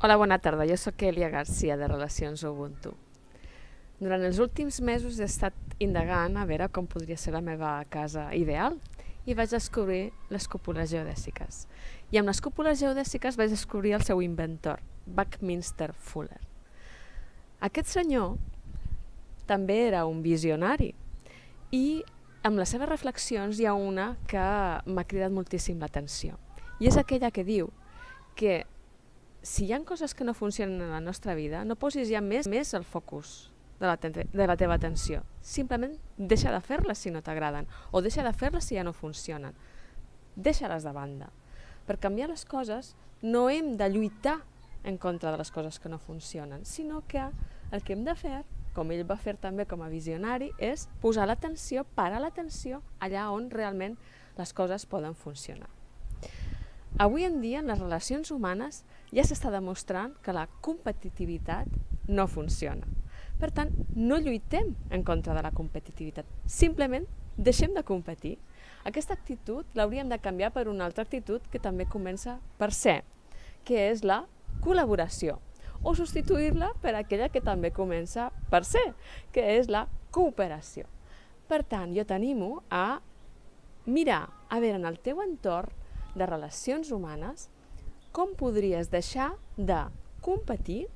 Hola, bona tarda. Jo sóc Elia Garcia, de Relacions Ubuntu. Durant els últims mesos he estat indagant a veure com podria ser la meva casa ideal i vaig descobrir les cúpules geodèsiques. I amb les cúpules geodèsiques vaig descobrir el seu inventor, Buckminster Fuller. Aquest senyor també era un visionari i amb les seves reflexions hi ha una que m'ha cridat moltíssim l'atenció. I és aquella que diu que si hi ha coses que no funcionen en la nostra vida, no posis ja més el focus de la teva atenció. Simplement deixa de fer-les si no t'agraden o deixa de fer-les si ja no funcionen. Deixa-les de banda. Per canviar les coses no hem de lluitar en contra de les coses que no funcionen, sinó que el que hem de fer, com ell va fer també com a visionari, és posar l'atenció, parar l'atenció allà on realment les coses poden funcionar. Avui en dia, en les relacions humanes, ja s'està demostrant que la competitivitat no funciona. Per tant, no lluitem en contra de la competitivitat, simplement deixem de competir. Aquesta actitud l'hauríem de canviar per una altra actitud que també comença per ser, que és la col·laboració, o substituir-la per aquella que també comença per ser, que és la cooperació. Per tant, jo t'animo a mirar, a veure en el teu entorn de relacions humanes, com podries deixar de competir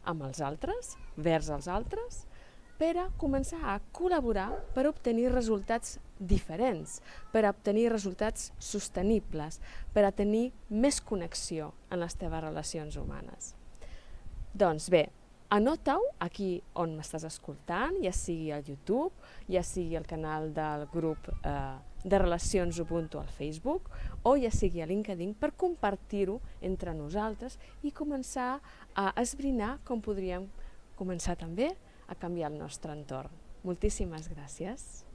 amb els altres, vers els altres, per a començar a col·laborar per obtenir resultats diferents, per a obtenir resultats sostenibles, per a tenir més connexió en les teves relacions humanes. Doncs bé, anota-ho aquí on m'estàs escoltant, ja sigui al YouTube, ja sigui al canal del grup de Relacions Ubuntu al Facebook o ja sigui a LinkedIn, per compartir-ho entre nosaltres i començar a esbrinar com podríem començar també a canviar el nostre entorn. Moltíssimes gràcies.